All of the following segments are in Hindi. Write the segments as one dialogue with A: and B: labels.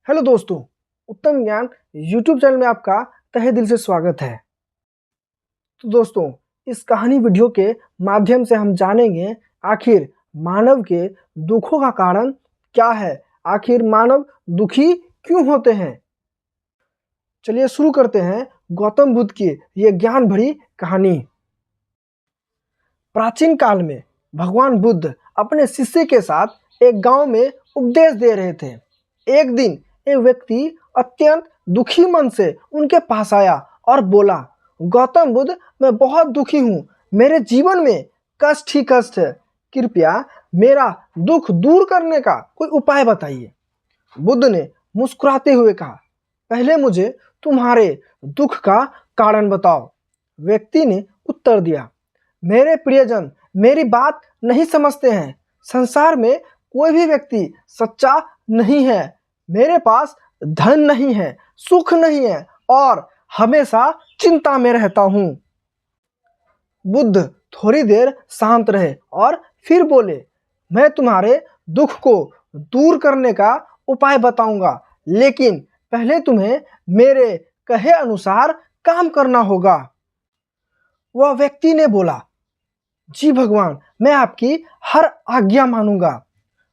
A: हेलो दोस्तों, उत्तम ज्ञान यूट्यूब चैनल में आपका तहे दिल से स्वागत है। तो दोस्तों, इस कहानी वीडियो के माध्यम से हम जानेंगे आखिर मानव के दुखों का कारण क्या है, आखिर मानव दुखी क्यों होते हैं। चलिए शुरू करते हैं गौतम बुद्ध की ये ज्ञान भरी कहानी। प्राचीन काल में भगवान बुद्ध अपने शिष्य के साथ एक गांव में उपदेश दे रहे थे। एक दिन एक व्यक्ति अत्यंत दुखी मन से उनके पास आया और बोला, गौतम बुद्ध, मैं बहुत दुखी हूँ, मेरे जीवन में कष्ट ही कष्ट है, कृपया मेरा दुख दूर करने का कोई उपाय बताइए। बुद्ध ने मुस्कुराते हुए कहा, पहले मुझे तुम्हारे दुख का कारण बताओ। व्यक्ति ने उत्तर दिया, मेरे प्रियजन मेरी बात नहीं समझते हैं। संसार में कोई भी व्यक्ति सच्चा नहीं है। मेरे पास धन नहीं है, सुख नहीं है और हमेशा चिंता में रहता हूँ। बुद्ध थोड़ी देर शांत रहे और फिर बोले, मैं तुम्हारे दुख को दूर करने का उपाय बताऊंगा, लेकिन पहले तुम्हें मेरे कहे अनुसार काम करना होगा। वह व्यक्ति ने बोला, जी भगवान, मैं आपकी हर आज्ञा मानूंगा।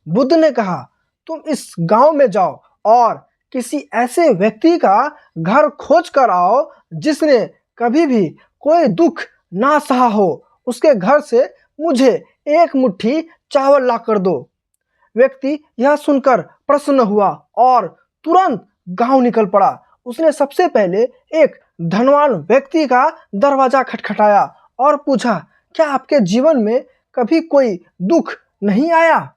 A: बुद्ध ने कहा, तुम इस गांव में जाओ और किसी ऐसे व्यक्ति का घर खोज कर आओ जिसने कभी भी कोई दुख ना सहा हो। उसके घर से मुझे एक मुट्ठी चावल ला कर दो। व्यक्ति यह सुनकर प्रसन्न हुआ और तुरंत गांव निकल पड़ा। उसने सबसे पहले एक धनवान व्यक्ति का दरवाजा खटखटाया और पूछा, क्या आपके जीवन में कभी कोई दुख नहीं आया?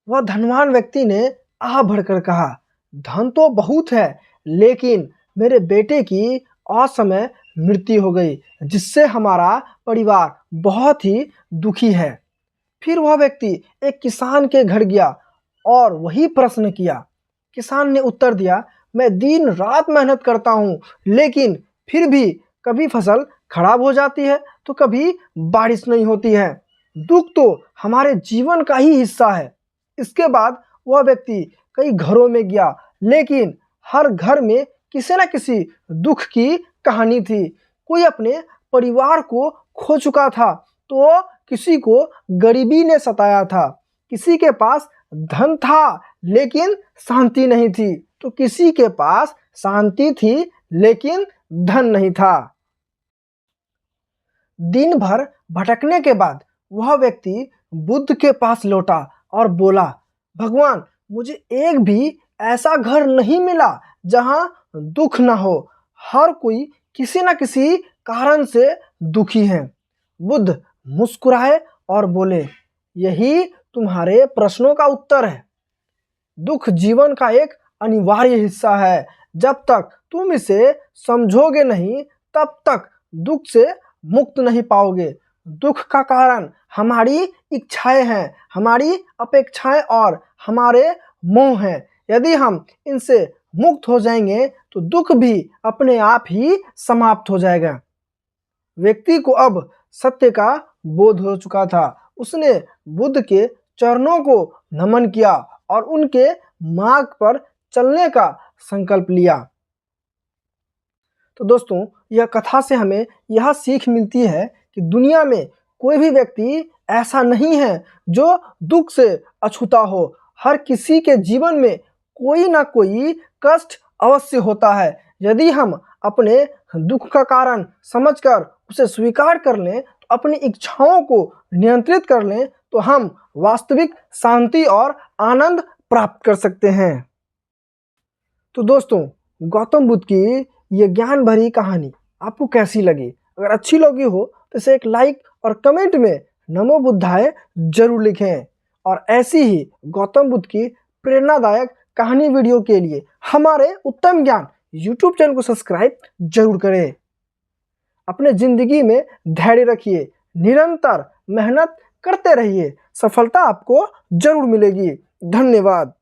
A: वह धनवान व्यक्ति ने आह भरकर कहा, धन तो बहुत है, लेकिन मेरे बेटे की असमय मृत्यु हो गई, जिससे हमारा परिवार बहुत ही दुखी है। फिर वह व्यक्ति एक किसान के घर गया और वही प्रश्न किया। किसान ने उत्तर दिया, मैं दिन रात मेहनत करता हूँ, लेकिन फिर भी कभी फसल खराब हो जाती है तो कभी बारिश नहीं होती है। दुख तो हमारे जीवन का ही हिस्सा है। इसके बाद वह व्यक्ति कई घरों में गया, लेकिन हर घर में किसी न किसी दुख की कहानी थी। कोई अपने परिवार को खो चुका था, तो किसी को गरीबी ने सताया था। किसी के पास धन था लेकिन शांति नहीं थी, तो किसी के पास शांति थी लेकिन धन नहीं था। दिन भर भटकने के बाद वह व्यक्ति बुद्ध के पास लौटा और बोला, भगवान, मुझे एक भी ऐसा घर नहीं मिला जहां दुख ना हो। हर कोई किसी न किसी कारण से दुखी है। बुद्ध मुस्कुराए और बोले, यही तुम्हारे प्रश्नों का उत्तर है। दुख जीवन का एक अनिवार्य हिस्सा है। जब तक तुम इसे समझोगे नहीं, तब तक दुख से मुक्त नहीं पाओगे। दुख का कारण हमारी इच्छाएं हैं, हमारी अपेक्षाएं और हमारे मोह हैं। यदि हम इनसे मुक्त हो जाएंगे तो दुख भी अपने आप ही समाप्त हो जाएगा। व्यक्ति को अब सत्य का बोध हो चुका था। उसने बुद्ध के चरणों को नमन किया और उनके मार्ग पर चलने का संकल्प लिया। तो दोस्तों, यह कथा से हमें यह सीख मिलती है कि दुनिया में कोई भी व्यक्ति ऐसा नहीं है जो दुख से अछूता हो। हर किसी के जीवन में कोई ना कोई कष्ट अवश्य होता है। यदि हम अपने दुख का कारण समझकर उसे स्वीकार कर लें, तो अपनी इच्छाओं को नियंत्रित कर लें, तो हम वास्तविक शांति और आनंद प्राप्त कर सकते हैं। तो दोस्तों, गौतम बुद्ध की ये ज्ञान भरी कहानी आपको कैसी लगी? अगर अच्छी लगी हो तो इसे एक लाइक और कमेंट में नमो बुद्धाय जरूर लिखें। और ऐसी ही गौतम बुद्ध की प्रेरणादायक कहानी वीडियो के लिए हमारे उत्तम ज्ञान यूट्यूब चैनल को सब्सक्राइब जरूर करें। अपने जिंदगी में धैर्य रखिए, निरंतर मेहनत करते रहिए, सफलता आपको जरूर मिलेगी। धन्यवाद।